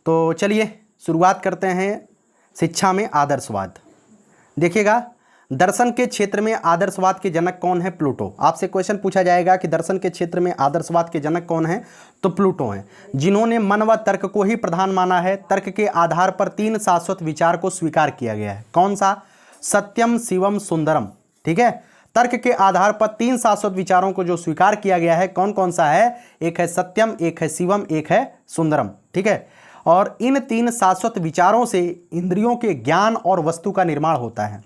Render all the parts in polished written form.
तो चलिए शुरुआत करते हैं शिक्षा में आदर्शवाद। देखिएगा, दर्शन के क्षेत्र में आदर्शवाद के जनक कौन है? प्लूटो। आपसे क्वेश्चन पूछा जाएगा कि दर्शन के क्षेत्र में आदर्शवाद के जनक कौन है, तो प्लूटो हैं, जिन्होंने मन व तर्क को ही प्रधान माना है। तर्क के आधार पर 3 शाश्वत विचार को स्वीकार किया गया है। कौन सा? सत्यम, शिवम, सुंदरम। ठीक है, तर्क के आधार पर 3 शाश्वत विचारों को जो स्वीकार किया गया है, कौन कौन सा है? एक है सत्यम, एक है शिवम, एक है सुंदरम। ठीक है, और इन 3 शाश्वत विचारों से इंद्रियों के ज्ञान और वस्तु का निर्माण होता है।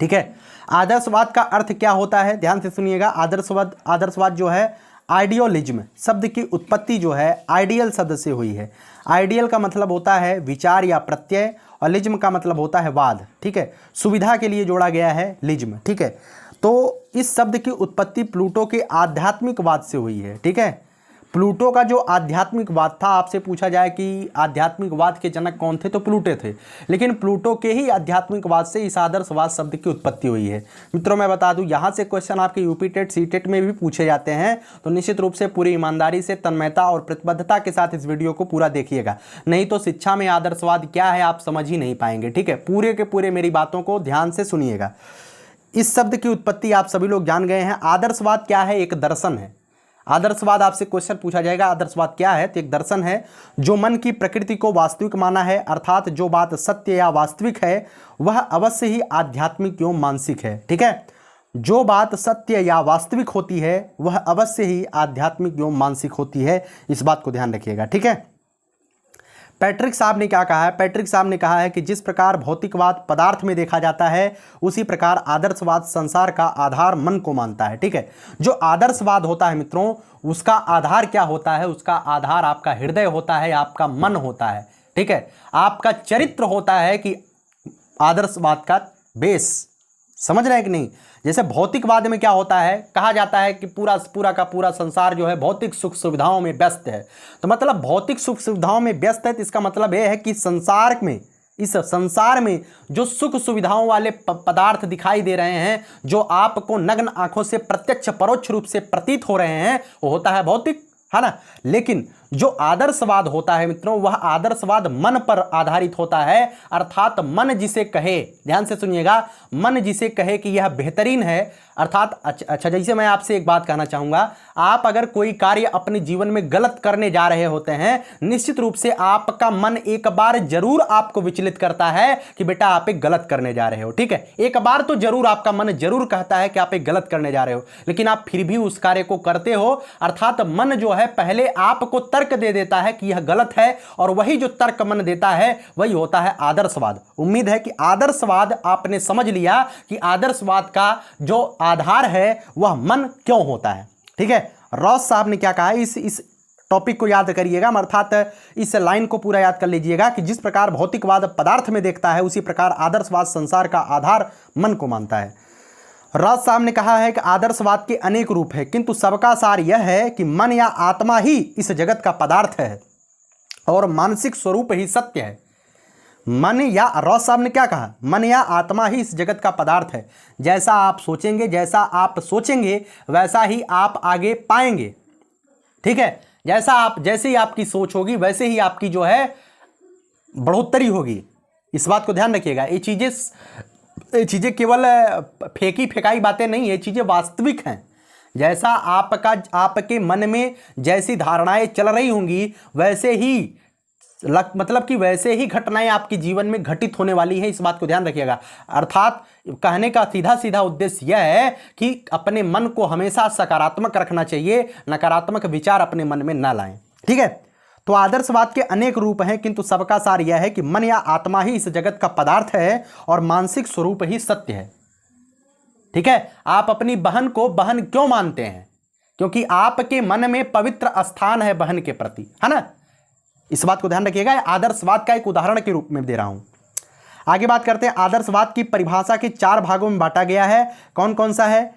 ठीक है, आदर्शवाद का अर्थ क्या होता है? ध्यान से सुनिएगा। आदर्शवाद जो है, आइडियोलिज्म शब्द की उत्पत्ति जो है आइडियल शब्द से हुई है। आइडियल का मतलब होता है विचार या प्रत्यय, और लिज्म का मतलब होता है वाद। ठीक है, सुविधा के लिए जोड़ा गया है लिज्म। ठीक है, तो इस शब्द की उत्पत्ति प्लूटो के आध्यात्मिकवाद से हुई है। ठीक है, प्लूटो का जो आध्यात्मिकवाद था, आपसे पूछा जाए कि आध्यात्मिकवाद के जनक कौन थे, तो प्लूटो थे। लेकिन प्लूटो के ही आध्यात्मिकवाद से इस आदर्शवाद शब्द की उत्पत्ति हुई है। मित्रों, मैं बता दूं, यहाँ से क्वेश्चन आपके यूपी टेट, सी टेट में भी पूछे जाते हैं, तो निश्चित रूप से पूरी ईमानदारी से, तन्मयता और प्रतिबद्धता के साथ इस वीडियो को पूरा देखिएगा, नहीं तो शिक्षा में आदर्शवाद क्या है आप समझ ही नहीं पाएंगे। ठीक है, पूरे के पूरे मेरी बातों को ध्यान से सुनिएगा। इस शब्द की उत्पत्ति आप सभी लोग जान गए हैं। आदर्शवाद क्या है? एक दर्शन है। आदर्शवाद, आपसे क्वेश्चन पूछा जाएगा आदर्शवाद क्या है, तो एक दर्शन है जो मन की प्रकृति को वास्तविक माना है, अर्थात जो बात सत्य या वास्तविक है वह अवश्य ही आध्यात्मिक एवं मानसिक है। ठीक है, जो बात सत्य या वास्तविक होती है वह अवश्य ही आध्यात्मिक एवं मानसिक होती है। इस बात को ध्यान रखिएगा। ठीक है, पैट्रिक साहब ने क्या कहा है? पैट्रिक साहब ने कहा है कि जिस प्रकार भौतिकवाद पदार्थ में देखा जाता है, उसी प्रकार आदर्शवाद संसार का आधार मन को मानता है। ठीक है, जो आदर्शवाद होता है मित्रों, उसका आधार क्या होता है? उसका आधार आपका हृदय होता है, आपका मन होता है। ठीक है, आपका चरित्र होता है कि आदर्शवाद का बेस। समझ रहे हैं कि नहीं? जैसे भौतिकवाद में क्या होता है, कहा जाता है कि पूरा का पूरा संसार जो है भौतिक सुख सुविधाओं में व्यस्त है। तो मतलब भौतिक सुख सुविधाओं में व्यस्त है, तो इसका मतलब यह है कि इस संसार में जो सुख सुविधाओं वाले पदार्थ दिखाई दे रहे हैं, जो आपको नग्न आंखों से प्रत्यक्ष परोक्ष रूप से प्रतीत हो रहे हैं, वो होता है भौतिक, है ना। लेकिन जो आदर्शवाद होता है मित्रों, वह आदर्शवाद मन पर आधारित होता है, अर्थात मन जिसे कहे, ध्यान से सुनिएगा, मन जिसे कहे कि यह बेहतरीन है, अर्थात अच्छा, जैसे मैं आपसे एक बात कहना चाहूंगा, आप अगर कोई कार्य अपने जीवन में गलत करने जा रहे होते हैं, निश्चित रूप से आपका मन एक बार जरूर आपको विचलित करता है कि बेटा आप एक गलत करने जा रहे हो। ठीक है, एक बार तो जरूर आपका मन जरूर कहता है कि आप एक गलत करने जा रहे हो, लेकिन आप फिर भी उस कार्य को करते हो, अर्थात मन जो है पहले आपको तर्क दे देता है कि यह गलत है, और वही जो तर्क मन देता है वही होता है आदर्शवाद। उम्मीद है कि आदर्शवाद आपने समझ लिया कि आदर्शवाद का जो आधार है वह मन क्यों होता है। ठीक है, रॉस साहब ने क्या कहा है, इस टॉपिक को याद करिएगा, अर्थात इस लाइन को पूरा याद कर लीजिएगा कि जिस प्रकार भौतिकवाद पदार्थ में देखता है, उसी प्रकार आदर्शवाद संसार का आधार मन को मानता है। राज साहब ने कहा है कि आदर्शवाद के अनेक रूप है, किंतु सबका सार यह है कि मन या आत्मा ही इस जगत का पदार्थ है और मानसिक स्वरूप ही सत्य है। मन या, रॉस साहब ने क्या कहा? मन या आत्मा ही इस जगत का पदार्थ है। जैसा आप सोचेंगे वैसा ही आप आगे पाएंगे। ठीक है, जैसे ही आपकी सोच होगी वैसे ही आपकी जो है बढ़ोतरी होगी। इस बात को ध्यान रखिएगा। ये चीजें केवल फेकाई बातें नहीं, ये चीजें वास्तविक हैं। जैसा आपके मन में जैसी धारणाएं चल रही होंगी, वैसे ही घटनाएं आपके जीवन में घटित होने वाली है। इस बात को ध्यान रखिएगा। अर्थात कहने का सीधा उद्देश्य यह है कि अपने मन को हमेशा सकारात्मक रखना चाहिए, नकारात्मक विचार अपने मन में न लाएं। ठीक है, तो आदर्शवाद के अनेक रूप हैं, किंतु सबका सार यह है कि मन या आत्मा ही इस जगत का पदार्थ है और मानसिक स्वरूप ही सत्य है। ठीक है, आप अपनी बहन को बहन क्यों मानते हैं? क्योंकि आपके मन में पवित्र स्थान है बहन के प्रति, है ना। इस बात को ध्यान रखिएगा। आदर्शवाद का एक उदाहरण के रूप में दे रहा हूं। आगे बात करते हैं। आदर्शवाद की परिभाषा के 4 भागों में बांटा गया है। कौन कौन सा है?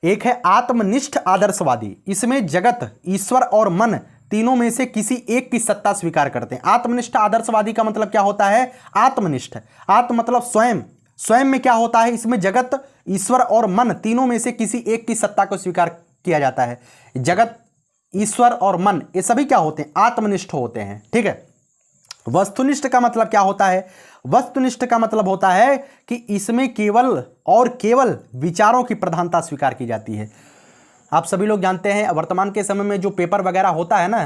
एक है आत्मनिष्ठ आदर्शवादी। इसमें जगत, ईश्वर और मन तीनों में से किसी एक की सत्ता स्वीकार करते हैं। आत्मनिष्ठ आदर्शवादी का मतलब क्या होता है? आत्मनिष्ठ, आत्म मतलब स्वयं में क्या होता है? इसमें जगत, ईश्वर और मन तीनों में से किसी एक की सत्ता को स्वीकार किया जाता है। जगत, ईश्वर और मन ये सभी क्या होते हैं? आत्मनिष्ठ होते हैं। ठीक है, वस्तुनिष्ठ का मतलब क्या होता है? वस्तुनिष्ठ का मतलब होता है कि इसमें केवल और केवल विचारों की प्रधानता स्वीकार की जाती है। आप सभी लोग जानते हैं वर्तमान के समय में जो पेपर वगैरह होता है ना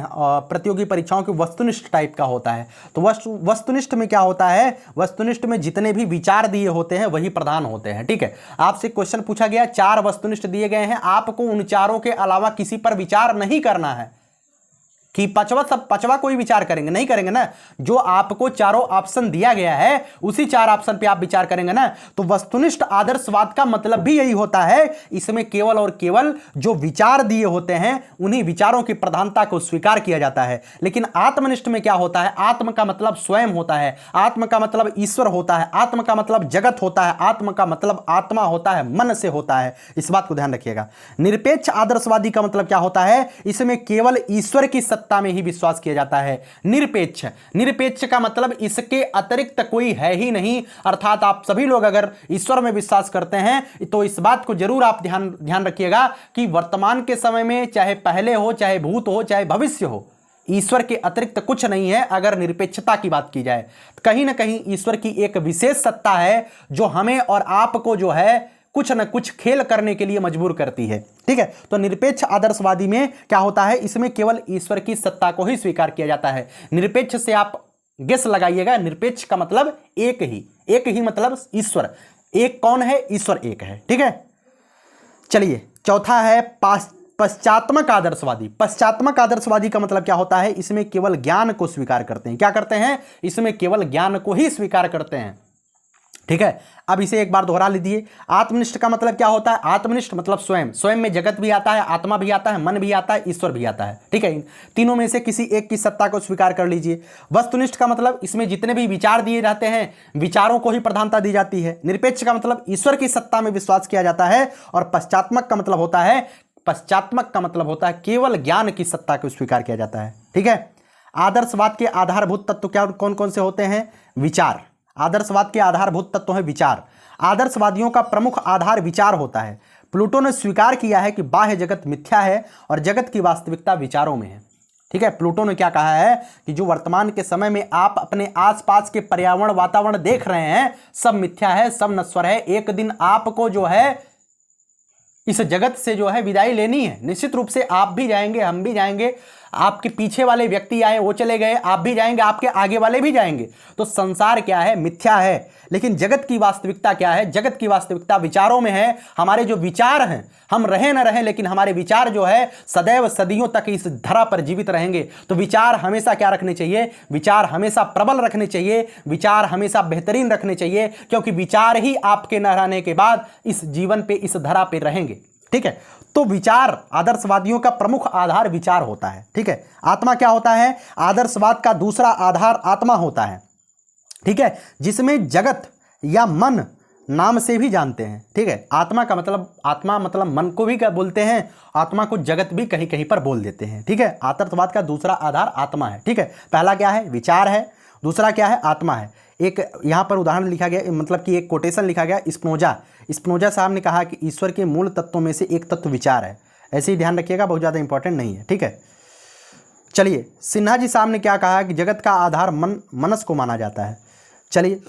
प्रतियोगी परीक्षाओं की, वस्तुनिष्ठ टाइप का होता है। तो वस्तुनिष्ठ में क्या होता है? वस्तुनिष्ठ में जितने भी विचार दिए होते हैं वही प्रधान होते हैं। ठीक है, आपसे क्वेश्चन पूछा गया, 4 वस्तुनिष्ठ दिए गए हैं, आपको उन चारों के अलावा किसी पर विचार नहीं करना है कि पांचवा कोई विचार करेंगे, नहीं करेंगे ना। जो आपको चारों ऑप्शन दिया गया है उसी 4 ऑप्शन पे आप विचार करेंगे ना। तो वस्तुनिष्ठ आदर्शवाद का मतलब भी यही होता है, इसमें केवल और केवल जो विचार दिए होते हैं उन्हीं विचारों की प्रधानता को स्वीकार किया जाता है। लेकिन आत्मनिष्ठ में क्या होता है? आत्म का मतलब स्वयं होता है, आत्म का मतलब ईश्वर होता है, आत्म का मतलब जगत होता है, आत्म का मतलब आत्मा होता है, मन से होता है। इस बात को ध्यान रखिएगा। निरपेक्ष आदर्शवादी का मतलब क्या होता है? इसमें केवल ईश्वर की सत्ता में ही विश्वास किया जाता है। निरपेक्ष, निरपेक्ष का मतलब इसके अतिरिक्त कोई है ही नहीं। अर्थात आप सभी लोग अगर ईश्वर में विश्वास करते हैं तो इस बात को जरूर आप ध्यान रखिएगा कि वर्तमान के समय में चाहे पहले हो, चाहे भूत हो, चाहे भविष्य हो, ईश्वर के अतिरिक्त कुछ नहीं है। अगर निरपेक्षता की बात की जाए, कहीं ना कहीं ईश्वर की एक विशेष सत्ता है जो हमें और आपको जो है कुछ न कुछ खेल करने के लिए मजबूर करती है। ठीक है, तो निरपेक्ष आदर्शवादी में क्या होता है? इसमें केवल ईश्वर की सत्ता को ही स्वीकार किया जाता है। निरपेक्ष से आप गेस लगाइएगा, निरपेक्ष का मतलब एक ही मतलब ईश्वर। एक कौन है? ईश्वर एक है। ठीक है, चलिए चौथा है पश्चात्मक आदर्शवादी। पश्चात्मक आदर्शवादी का मतलब क्या होता है? इसमें केवल ज्ञान को स्वीकार करते हैं। क्या करते हैं? इसमें केवल ज्ञान को ही स्वीकार करते हैं। ठीक है, अब इसे एक बार दोहरा लीजिए। आत्मनिष्ठ का मतलब क्या होता है? आत्मनिष्ठ मतलब स्वयं, स्वयं में जगत भी आता है, आत्मा भी आता है, मन भी आता है, ईश्वर भी आता है। ठीक है, इन तीनों में से किसी एक की सत्ता को स्वीकार कर लीजिए। वस्तुनिष्ठ का मतलब इसमें जितने भी विचार दिए जाते हैं विचारों को ही प्रधानता दी जाती है। निरपेक्ष का मतलब ईश्वर की सत्ता में विश्वास किया जाता है। और पश्चात्मक का मतलब होता है केवल ज्ञान की सत्ता को स्वीकार किया जाता है। ठीक है, आदर्शवाद के आधारभूत तत्व क्या कौन कौन से होते हैं? विचार। आदर्शवाद के आधारभूत तत्व है विचार। आदर्शवादियों का प्रमुख आधार विचार होता है। प्लूटो ने स्वीकार किया है कि बाह्य जगत मिथ्या है और जगत की वास्तविकता विचारों में है। ठीक है, प्लूटो ने क्या कहा है कि जो वर्तमान के समय में आप अपने आसपास के पर्यावरण वातावरण देख रहे हैं सब मिथ्या है, सब नश्वर है। एक दिन आपको जो है इस जगत से जो है विदाई लेनी है। निश्चित रूप से आप भी जाएंगे, हम भी जाएंगे, आपके पीछे वाले व्यक्ति आए वो चले गए, आप भी जाएंगे, आपके आगे वाले भी जाएंगे। तो संसार क्या है? मिथ्या है। लेकिन जगत की वास्तविकता क्या है? जगत की वास्तविकता विचारों में है। हमारे जो विचार हैं, हम रहे न रहे लेकिन हमारे विचार जो है सदैव सदियों तक इस धरा पर जीवित रहेंगे। तो विचार हमेशा क्या रखने चाहिए? विचार हमेशा प्रबल रखने चाहिए, विचार हमेशा बेहतरीन रखने चाहिए, क्योंकि विचार ही आपके न रहने के बाद इस जीवन पे, इस धरा पे रहेंगे। ठीक है, तो विचार आदर्शवादियों का प्रमुख आधार विचार होता है। ठीक है, आत्मा क्या होता है? आदर्शवाद का दूसरा आधार आत्मा होता है। ठीक है, जिसमें जगत या मन नाम से भी जानते हैं। ठीक है, आत्मा मतलब मन को भी क्या बोलते हैं, आत्मा को जगत भी कहीं कहीं पर बोल देते हैं। ठीक है, आदर्शवाद का दूसरा आधार आत्मा है। ठीक है, पहला क्या है? विचार है, दूसरा क्या है? आत्मा है। एक यहाँ पर उदाहरण लिखा गया, मतलब कि एक कोटेशन लिखा गया स्पिनोजा साहब ने कहा कि ईश्वर के मूल तत्वों में से एक तत्व विचार है। ऐसे ही ध्यान रखिएगा, बहुत ज़्यादा इंपॉर्टेंट नहीं है। ठीक है, चलिए सिन्हा जी साहब ने क्या कहा कि जगत का आधार मनस को माना जाता है। चलिए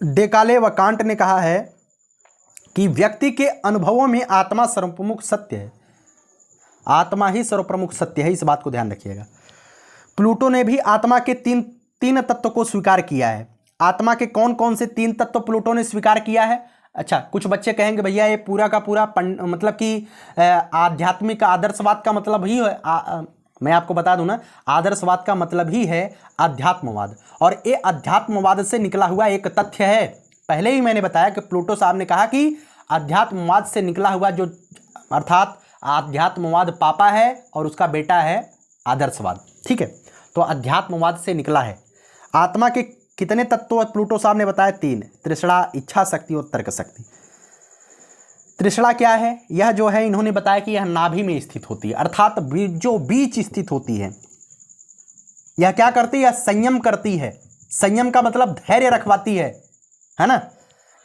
डेकाले व कांट ने कहा है कि व्यक्ति के अनुभवों में आत्मा सर्वप्रमुख सत्य है। आत्मा ही सर्वप्रमुख सत्य है, इस बात को ध्यान रखिएगा। प्लूटो ने भी आत्मा के तीन तत्व को स्वीकार किया है। आत्मा के कौन कौन से 3 तत्व प्लूटो ने स्वीकार किया है? अच्छा, कुछ बच्चे कहेंगे भैया ये पूरा का पूरा मतलब कि आध्यात्मिक आदर्शवाद का मतलब ही है। मैं आपको बता दूं ना, आदर्शवाद का मतलब ही है अध्यात्मवाद, और ये अध्यात्मवाद से निकला हुआ एक तथ्य है। पहले ही मैंने बताया कि प्लूटो साहब ने कहा कि अध्यात्मवाद से निकला हुआ जो, अर्थात अध्यात्मवाद पापा है और उसका बेटा है आदर्शवाद। ठीक है, तो अध्यात्मवाद से निकला है। आत्मा के कितने तत्व प्लूटो साहब ने बताया? 3। तृष्णा, इच्छा शक्ति और तर्क शक्ति। तृष्णा क्या है? यह जो है इन्होंने बताया कि यह नाभि में स्थित होती है, अर्थात जो बीच स्थित होती है। यह क्या करती है? संयम करती है। संयम का मतलब धैर्य रखवाती है ना।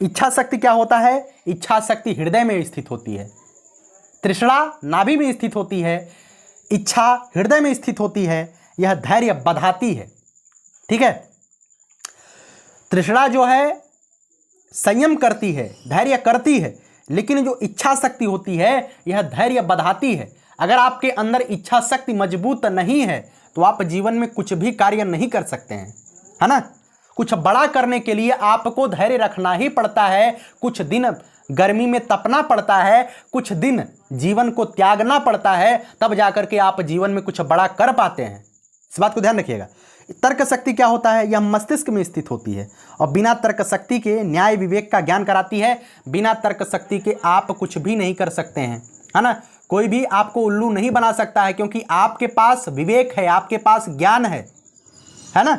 इच्छा शक्ति क्या होता है? इच्छा शक्ति हृदय में स्थित होती है। तृष्णा नाभि में स्थित होती है, इच्छा हृदय में स्थित होती है। यह धैर्य बढ़ाती है। ठीक है, तृष्णा जो है संयम करती है, धैर्य करती है, लेकिन जो इच्छा शक्ति होती है यह धैर्य बढ़ाती है। अगर आपके अंदर इच्छा शक्ति मजबूत नहीं है तो आप जीवन में कुछ भी कार्य नहीं कर सकते हैं, है ना। कुछ बड़ा करने के लिए आपको धैर्य रखना ही पड़ता है, कुछ दिन गर्मी में तपना पड़ता है, कुछ दिन जीवन को त्यागना पड़ता है, तब जाकर के आप जीवन में कुछ बड़ा कर पाते हैं। इस बात को ध्यान रखिएगा। तर्क शक्ति क्या होता है? यह मस्तिष्क में स्थित होती है और बिना तर्क शक्ति के न्याय विवेक का ज्ञान कराती है। बिना तर्क शक्ति के आप कुछ भी नहीं कर सकते हैं, है ना। कोई भी आपको उल्लू नहीं बना सकता है, क्योंकि आपके पास विवेक है, आपके पास ज्ञान है ना।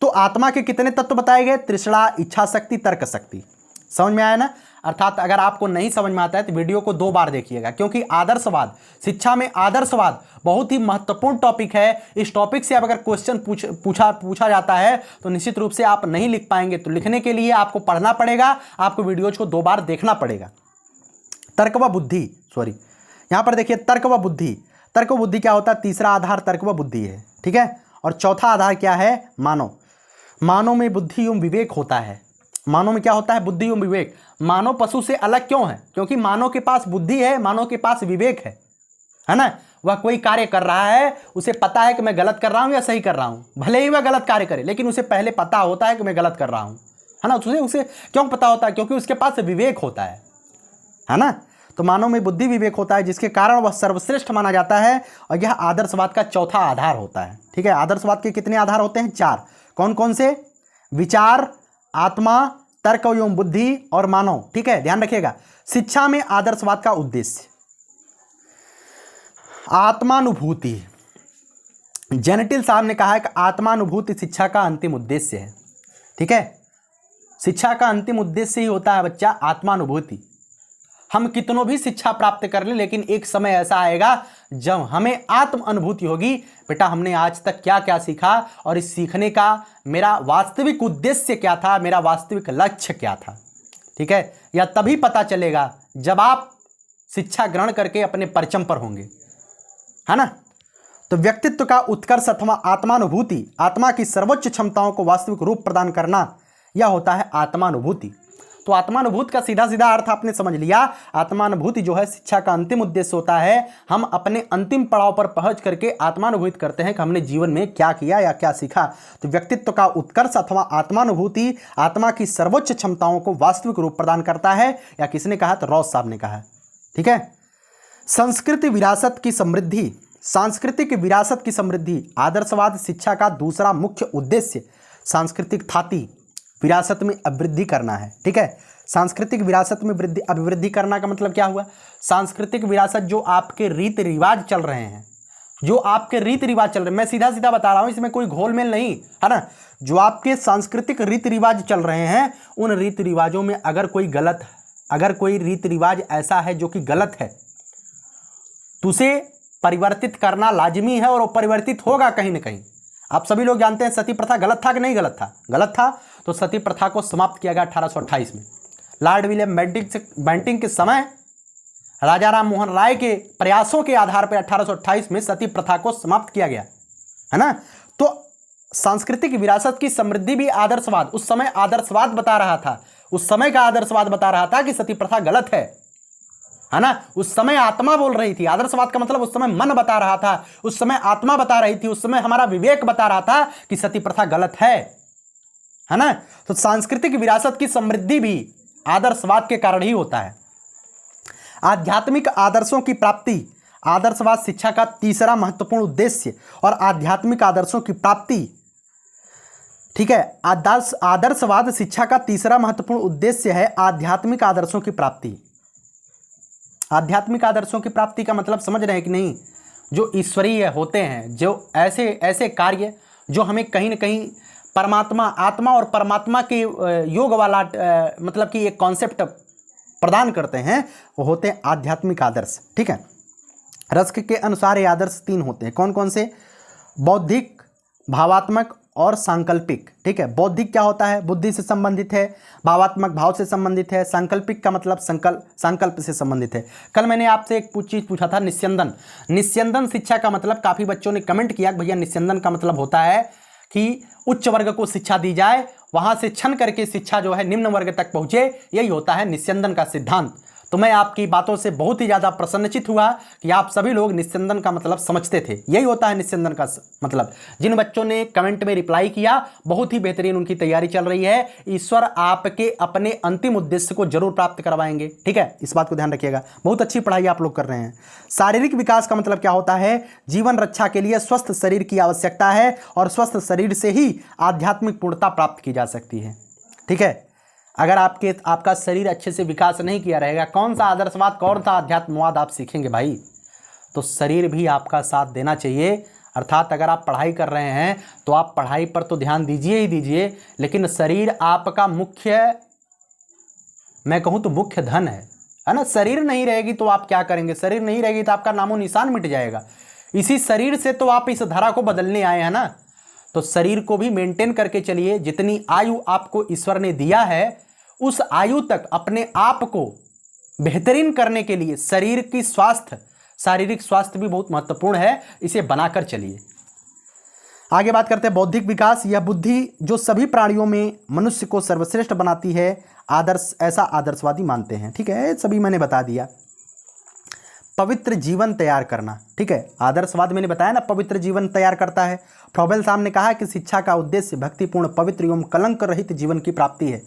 तो आत्मा के कितने तत्व बताए गए? तृष्णा, इच्छा शक्ति, तर्क शक्ति। समझ में आया ना। अर्थात अगर आपको नहीं समझ में आता है तो वीडियो को 2 बार देखिएगा, क्योंकि आदर्शवाद, शिक्षा में आदर्शवाद बहुत ही महत्वपूर्ण टॉपिक है। इस टॉपिक से अब अगर क्वेश्चन पूछा जाता है तो निश्चित रूप से आप नहीं लिख पाएंगे। तो लिखने के लिए आपको पढ़ना पड़ेगा, आपको वीडियोज को 2 बार देखना पड़ेगा। तर्क व बुद्धि, सॉरी यहां पर देखिए तर्क व बुद्धि। तर्क व बुद्धि क्या होता है? तीसरा आधार तर्क व बुद्धि है, ठीक है। और चौथा आधार क्या है? मानव। मानव में बुद्धि एवं विवेक होता है। मानव में क्या होता है? बुद्धि एवं विवेक। मानव पशु से अलग क्यों है? क्योंकि मानव के पास बुद्धि है, मानव के पास विवेक है ना। वह कोई कार्य कर रहा है, उसे पता है कि मैं गलत कर रहा हूं या सही कर रहा हूं, भले ही वह गलत कार्य करे, लेकिन उसे पहले पता होता है कि मैं गलत कर रहा हूं, है ना। उसे क्यों पता होता है? क्योंकि उसके पास विवेक होता है ना। तो मानव में बुद्धि विवेक होता है, जिसके कारण वह सर्वश्रेष्ठ माना जाता है। और यह आदर्शवाद का चौथा आधार होता है, ठीक है। आदर्शवाद के कितने आधार होते हैं? 4। कौन कौन से? विचार, आत्मा, तर्क एवं बुद्धि और मानव, ठीक है। ध्यान रखिएगा। शिक्षा में आदर्शवाद का उद्देश्य आत्मानुभूति। जेनेटिल साहब ने कहा है कि आत्मानुभूति शिक्षा का अंतिम उद्देश्य है, ठीक है। शिक्षा का अंतिम उद्देश्य ही होता है बच्चा आत्मानुभूति। हम कितनों भी शिक्षा प्राप्त कर लें, लेकिन एक समय ऐसा आएगा जब हमें आत्म अनुभूति होगी, बेटा हमने आज तक क्या क्या सीखा और इस सीखने का मेरा वास्तविक उद्देश्य क्या था, मेरा वास्तविक लक्ष्य क्या था, ठीक है। यह तभी पता चलेगा जब आप शिक्षा ग्रहण करके अपने परचम पर होंगे, है ना। तो व्यक्तित्व का उत्कर्ष अथवा आत्मानुभूति, आत्मा की सर्वोच्च क्षमताओं को वास्तविक रूप प्रदान करना, यह होता है आत्मानुभूति। तो आत्मानुभूति का सीधा सीधा अर्थ आपने समझ लिया। आत्मानुभूति जो है शिक्षा का अंतिम उद्देश्य होता है। हम अपने अंतिम पड़ाव पर पहुंच करके आत्मानुभूति करते हैं कि हमने जीवन में क्या किया या क्या सीखा। तो व्यक्तित्व का उत्कर्ष अथवा आत्मानुभूति आत्मा की सर्वोच्च क्षमताओं को वास्तविक रूप प्रदान करता है, या किसने कहा? तो रॉस साहब ने कहा, ठीक है। संस्कृति विरासत की समृद्धि, सांस्कृतिक विरासत की समृद्धि आदर्शवाद शिक्षा का दूसरा मुख्य उद्देश्य सांस्कृतिक थाती विरासत में अभिवृद्धि करना है, ठीक है। सांस्कृतिक विरासत में अभिवृद्धि करना का मतलब क्या हुआ? सांस्कृतिक विरासत जो आपके रीति रिवाज चल रहे हैं, जो आपके रीति रिवाज चल रहे हैं, मैं सीधा सीधा बता रहा हूं, इसमें कोई घोलमेल नहीं, है ना। जो आपके सांस्कृतिक रीति रिवाज चल रहे हैं, उन रीति रिवाजों में अगर कोई रीति रिवाज ऐसा है जो कि गलत है, तो उसे परिवर्तित करना लाजिमी है, और वो परिवर्तित होगा कहीं ना कहीं। आप सभी लोग जानते हैं सती प्रथा गलत था कि नहीं गलत था? गलत था। तो सती प्रथा को समाप्त किया गया 1828 में। लॉर्ड विलियम बेंटिंक के समय राजा राम मोहन राय के प्रयासों के आधार पर 1828 में सती प्रथा को समाप्त किया गया, है ना। तो सांस्कृतिक विरासत की समृद्धि भी आदर्शवाद, उस समय आदर्शवाद बता रहा था, उस समय का आदर्शवाद बता रहा था कि सती प्रथा गलत है ना। उस समय आत्मा बोल रही थी। आदर्शवाद का मतलब उस समय मन बता रहा था, उस समय आत्मा बता रही थी, उस समय हमारा विवेक बता रहा था कि सती प्रथा गलत है ना। तो सांस्कृतिक विरासत की समृद्धि भी आदर्शवाद के कारण ही होता है। आध्यात्मिक आदर्शों की प्राप्ति आदर्शवाद शिक्षा का तीसरा महत्वपूर्ण उद्देश्य, और आध्यात्मिक आदर्शों की प्राप्ति, ठीक है। आदर्शवाद शिक्षा का तीसरा महत्वपूर्ण उद्देश्य है आध्यात्मिक आदर्शों की प्राप्ति। आध्यात्मिक आदर्शों की प्राप्ति का मतलब समझ रहे हैं कि नहीं? जो ईश्वरीय होते हैं, जो ऐसे कार्य जो हमें कहीं ना कहीं परमात्मा, आत्मा और परमात्मा के योग वाला मतलब कि एक कॉन्सेप्ट प्रदान करते हैं, वो होते हैं आध्यात्मिक आदर्श, ठीक है। रस्क के अनुसार ये आदर्श 3 होते हैं। कौन कौन से? बौद्धिक, भावात्मक और सांकल्पिक, ठीक है। बौद्धिक क्या होता है? बुद्धि से संबंधित है। भावात्मक भाव से संबंधित है। सांकल्पिक का मतलब संकल्प से संबंधित है। कल मैंने आपसे एक चीज पूछा था, निस्यंदन शिक्षा का मतलब, काफी बच्चों ने कमेंट किया कि भैया निस्यंदन का मतलब होता है कि उच्च वर्ग को शिक्षा दी जाए वहां से छन करके शिक्षा जो है निम्न वर्ग तक पहुंचे, यही होता है निस्यंदन का सिद्धांत। तो मैं आपकी बातों से बहुत ही ज़्यादा प्रसन्नचित हुआ कि आप सभी लोग निस्यंदन का मतलब समझते थे। यही होता है निस्यंदन का मतलब। जिन बच्चों ने कमेंट में रिप्लाई किया, बहुत ही बेहतरीन उनकी तैयारी चल रही है। ईश्वर आपके अपने अंतिम उद्देश्य को जरूर प्राप्त करवाएंगे, ठीक है, इस बात को ध्यान रखिएगा। बहुत अच्छी पढ़ाई आप लोग कर रहे हैं। शारीरिक विकास का मतलब क्या होता है? जीवन रक्षा के लिए स्वस्थ शरीर की आवश्यकता है और स्वस्थ शरीर से ही आध्यात्मिक पूर्णता प्राप्त की जा सकती है, ठीक है। अगर आपका शरीर अच्छे से विकास नहीं किया रहेगा, कौन सा आदर्शवाद, कौन सा अध्यात्मवाद आप सीखेंगे भाई? तो शरीर भी आपका साथ देना चाहिए। अर्थात अगर आप पढ़ाई कर रहे हैं तो आप पढ़ाई पर तो ध्यान दीजिए ही दीजिए, लेकिन शरीर आपका मुख्य, मैं कहूँ तो मुख्य धन है ना। शरीर नहीं रहेगी तो आप क्या करेंगे? शरीर नहीं रहेगी तो आपका नामो निशान मिट जाएगा। इसी शरीर से तो आप इस धरा को बदलने आए हैं ना। तो शरीर को भी मेंटेन करके चलिए। जितनी आयु आपको ईश्वर ने दिया है, उस आयु तक अपने आप को बेहतरीन करने के लिए शरीर की स्वास्थ्य, शारीरिक स्वास्थ्य भी बहुत महत्वपूर्ण है, इसे बनाकर चलिए। आगे बात करते हैं बौद्धिक विकास। यह बुद्धि जो सभी प्राणियों में मनुष्य को सर्वश्रेष्ठ बनाती है, ऐसा आदर्शवादी मानते हैं, ठीक है, सभी मैंने बता दिया। पवित्र जीवन तैयार करना, ठीक है, आदर्शवाद मैंने बताया ना, पवित्र जीवन तैयार करता है। फ्रॉबेल साहब ने कहा कि शिक्षा का उद्देश्य भक्तिपूर्ण, पवित्र एवं कलंक रहित जीवन की प्राप्ति है।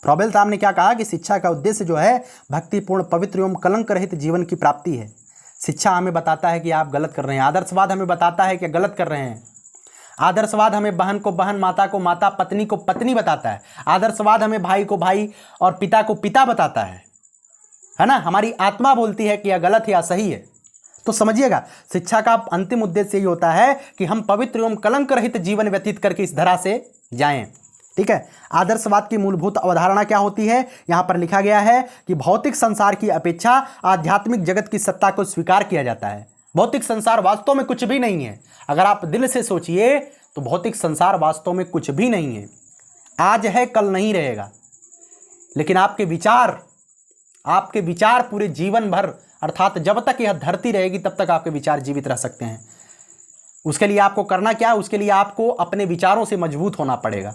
फ्रॉबेल साहब ने क्या कहा कि शिक्षा का उद्देश्य जो है भक्तिपूर्ण, पवित्र एवं कलंक रहित जीवन की प्राप्ति है। शिक्षा हमें बताता है कि आप गलत कर रहे हैं, आदर्शवाद हमें बताता है कि गलत कर रहे हैं। आदर्शवाद हमें बहन को बहन, माता को माता, पत्नी को पत्नी बताता है। आदर्शवाद हमें भाई को भाई और पिता को पिता बताता है ना। हमारी आत्मा बोलती है कि यह गलत है या सही है। तो समझिएगा, शिक्षा का अंतिम उद्देश्य यही होता है कि हम पवित्र एवं कलंक रहित जीवन व्यतीत करके इस धरा से जाएं, ठीक है। आदर्शवाद की मूलभूत अवधारणा क्या होती है? यहां पर लिखा गया है कि भौतिक संसार की अपेक्षा आध्यात्मिक जगत की सत्ता को स्वीकार किया जाता है। भौतिक संसार वास्तव में कुछ भी नहीं है। अगर आप दिल से सोचिए तो भौतिक संसार वास्तव में कुछ भी नहीं है। आज है, कल नहीं रहेगा, लेकिन आपके विचार पूरे जीवन भर, अर्थात जब तक यह धरती रहेगी तब तक आपके विचार जीवित रह सकते हैं। उसके लिए आपको करना क्या है? उसके लिए आपको अपने विचारों से मजबूत होना पड़ेगा।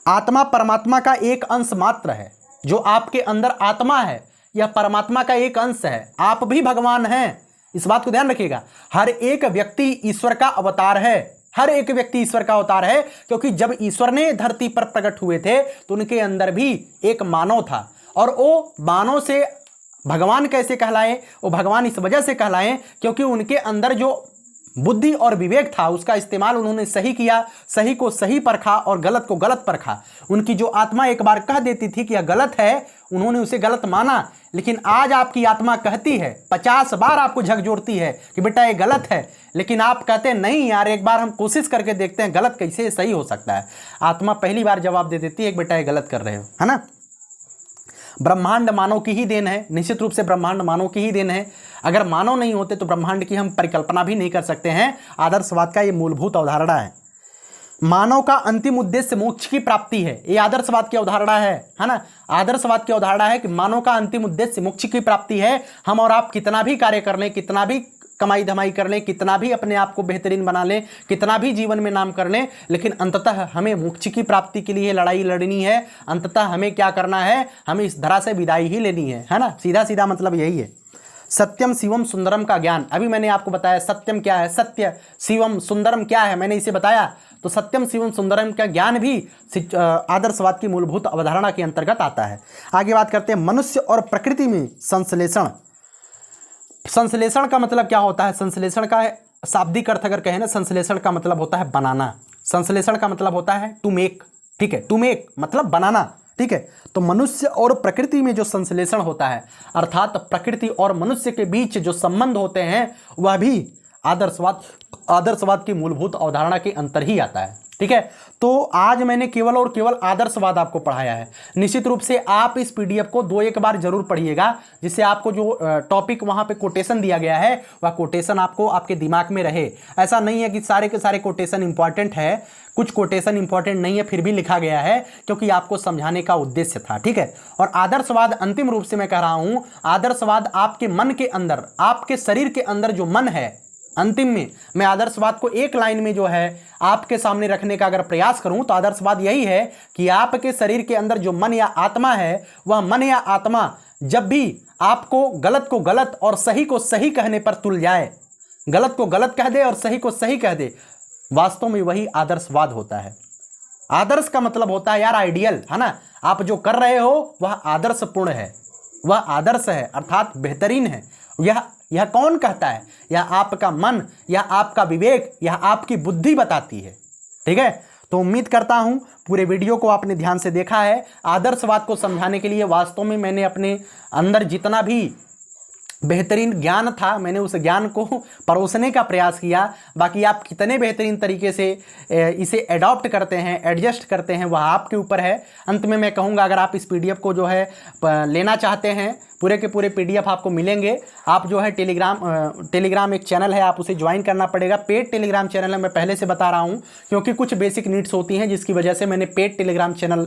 आत्मा परमात्मा का एक अंश मात्र है। जो आपके अंदर आत्मा है, यह परमात्मा का एक अंश है। आप भी भगवान हैं, इस बात को ध्यान रखिएगा। हर एक व्यक्ति ईश्वर का अवतार है। हर एक व्यक्ति ईश्वर का अवतार है, क्योंकि जब ईश्वर ने धरती पर प्रकट हुए थे तो उनके अंदर भी एक मानव था। और वो मानव से भगवान कैसे कहलाए? वो भगवान इस वजह से कहलाए क्योंकि उनके अंदर जो बुद्धि और विवेक था, उसका इस्तेमाल उन्होंने सही किया, सही को सही परखा और गलत को गलत परखा। उनकी जो आत्मा एक बार कह देती थी कि यह गलत है, उन्होंने उसे गलत माना। लेकिन आज आपकी आत्मा कहती है, 50 बार आपको झकझोरती है कि बेटा ये गलत है, लेकिन आप कहते हैं नहीं यार, एक बार हम कोशिश करके देखते हैं, गलत कैसे सही हो सकता है। आत्मा पहली बार जवाब दे देती है कि बेटा ये गलत कर रहे हो, है ना। ब्रह्मांड मानव की ही देन है, निश्चित रूप से ब्रह्मांड मानव की ही देन है। अगर मानव नहीं होते तो ब्रह्मांड की हम परिकल्पना भी नहीं कर सकते हैं। आदर्शवाद का ये मूलभूत अवधारणा है। मानव का अंतिम उद्देश्य मोक्ष की प्राप्ति है, ये आदर्शवाद की अवधारणा है ना। आदर्शवाद की अवधारणा है कि मानव का अंतिम उद्देश्य मोक्ष की प्राप्ति है। हम और आप कितना भी कार्य कर लें, कितना भी कमाई धमाई कर लें, कितना भी अपने आप को बेहतरीन बना लें, कितना भी जीवन में नाम कर लें, लेकिन अंततः हमें मोक्ष की प्राप्ति के लिए लड़ाई लड़नी है। अंततः हमें क्या करना है? हमें इस धरा से विदाई ही लेनी है ना। सीधा सीधा मतलब यही है। सत्यम शिवम सुंदरम का ज्ञान, अभी मैंने आपको बताया सत्यम क्या है, सत्य शिवम सुंदरम क्या है, मैंने इसे बताया। तो सत्यम शिवम सुंदरम का ज्ञान भी आदर्शवाद की मूलभूत अवधारणा के अंतर्गत आता है। आगे बात करते हैं मनुष्य और प्रकृति में संश्लेषण। संश्लेषण का मतलब क्या होता है? संश्लेषण का शाब्दिक अर्थ अगर कहें ना, संश्लेषण का मतलब होता है बनाना। संश्लेषण का मतलब होता है टू मेक, ठीक है, टू मेक मतलब बनाना, ठीक है। तो मनुष्य और प्रकृति में जो संश्लेषण होता है, अर्थात प्रकृति और मनुष्य के बीच जो संबंध होते हैं, वह भी आदर्शवाद की मूलभूत अवधारणा के अंतर ही आता है, ठीक है। तो आज मैंने केवल और केवल आदर्शवाद आपको पढ़ाया है। निश्चित रूप से आप इस पीडीएफ को 2-1 बार जरूर पढ़िएगा, जिससे आपको जो टॉपिक वहां पे कोटेशन दिया गया है, वह कोटेशन आपको आपके दिमाग में रहे। ऐसा नहीं है कि सारे के सारे कोटेशन इंपॉर्टेंट है, कुछ कोटेशन इंपॉर्टेंट नहीं है, फिर भी लिखा गया है क्योंकि आपको समझाने का उद्देश्य था, ठीक है। और आदर्शवाद अंतिम रूप से मैं कह रहा हूं, आदर्शवाद आपके मन के अंदर, आपके शरीर के अंदर जो मन है, अंतिम में मैं आदर्शवाद को एक लाइन में जो है आपके सामने रखने का अगर प्रयास करूं तो आदर्शवाद यही है कि आपके शरीर के अंदर जो मन या आत्मा है, वह मन या आत्मा जब भी आपको गलत को गलत और सही को सही कहने पर तुल जाए, गलत को गलत कह दे और सही को सही कह दे, वास्तव में वही आदर्शवाद होता है। आदर्श का मतलब होता है यार आइडियल, है ना। आप जो कर रहे हो वह आदर्शपूर्ण है, वह आदर्श है, अर्थात बेहतरीन है। यह कौन कहता है? यह आपका मन, या आपका विवेक, या आपकी बुद्धि बताती है। ठीक है, तो उम्मीद करता हूं पूरे वीडियो को आपने ध्यान से देखा है। आदर्शवाद को समझाने के लिए वास्तव में मैंने अपने अंदर जितना भी बेहतरीन ज्ञान था, मैंने उस ज्ञान को परोसने का प्रयास किया। बाकी आप कितने बेहतरीन तरीके से इसे एडॉप्ट करते हैं, एडजस्ट करते हैं, वह आपके ऊपर है। अंत में मैं कहूँगा, अगर आप इस पीडीएफ को जो है लेना चाहते हैं, पूरे के पूरे पीडीएफ आपको मिलेंगे। आप जो है टेलीग्राम एक चैनल है, आप उसे ज्वाइन करना पड़ेगा। पेड टेलीग्राम चैनल है, मैं पहले से बता रहा हूँ, क्योंकि कुछ बेसिक नीड्स होती हैं जिसकी वजह से मैंने पेड टेलीग्राम चैनल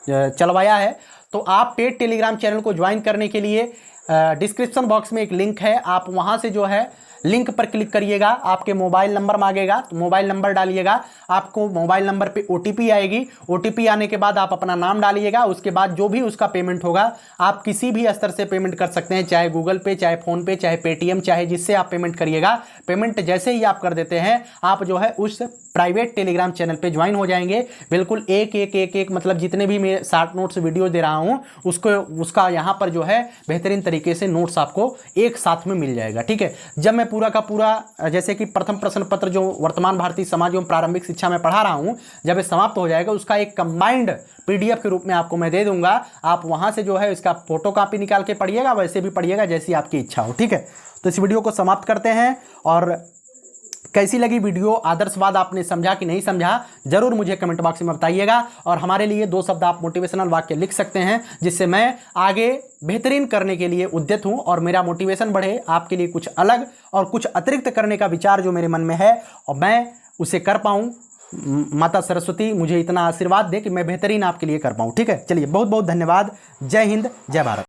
चलवाया है। तो आप पेड टेलीग्राम चैनल को ज्वाइन करने के लिए डिस्क्रिप्शन बॉक्स में एक लिंक है, आप वहां से जो है लिंक पर क्लिक करिएगा। आपके मोबाइल नंबर मांगेगा, तो मोबाइल नंबर डालिएगा। आपको मोबाइल नंबर पे ओटीपी आएगी। ओटीपी आने के बाद आप अपना नाम डालिएगा। उसके बाद जो भी उसका पेमेंट होगा, आप किसी भी स्तर से पेमेंट कर सकते हैं, चाहे गूगल पे, चाहे फ़ोन पे, चाहे पेटीएम, चाहे जिससे आप पेमेंट करिएगा। पेमेंट जैसे ही आप कर देते हैं, आप जो है उस प्राइवेट टेलीग्राम चैनल पे ज्वाइन हो जाएंगे। बिल्कुल एक मतलब जितने भी मैं शॉर्ट नोट्स वीडियो दे रहा हूँ, उसका यहाँ पर जो है बेहतरीन तरीके से नोट्स आपको एक साथ में मिल जाएगा। ठीक है, जब मैं पूरा का पूरा जैसे कि प्रथम प्रश्न पत्र जो वर्तमान भारतीय समाज एवं प्रारंभिक शिक्षा में पढ़ा रहा हूँ, जब ये समाप्त हो जाएगा, उसका एक कंबाइंड पीडीएफ के रूप में आपको मैं दे दूंगा। आप वहाँ से जो है इसका फोटो कॉपी निकाल के पढ़िएगा, वैसे भी पढ़िएगा जैसी आपकी इच्छा हो। ठीक है, तो इस वीडियो को समाप्त करते हैं। और कैसी लगी वीडियो, आदर्शवाद आपने समझा कि नहीं समझा, जरूर मुझे कमेंट बॉक्स में बताइएगा। और हमारे लिए 2 शब्द आप मोटिवेशनल वाक्य लिख सकते हैं, जिससे मैं आगे बेहतरीन करने के लिए उद्यत हूं और मेरा मोटिवेशन बढ़े, आपके लिए कुछ अलग और कुछ अतिरिक्त करने का विचार जो मेरे मन में है और मैं उसे कर पाऊं। माता सरस्वती मुझे इतना आशीर्वाद दे कि मैं बेहतरीन आपके लिए कर पाऊं। ठीक है, चलिए, बहुत बहुत धन्यवाद। जय हिंद, जय भारत।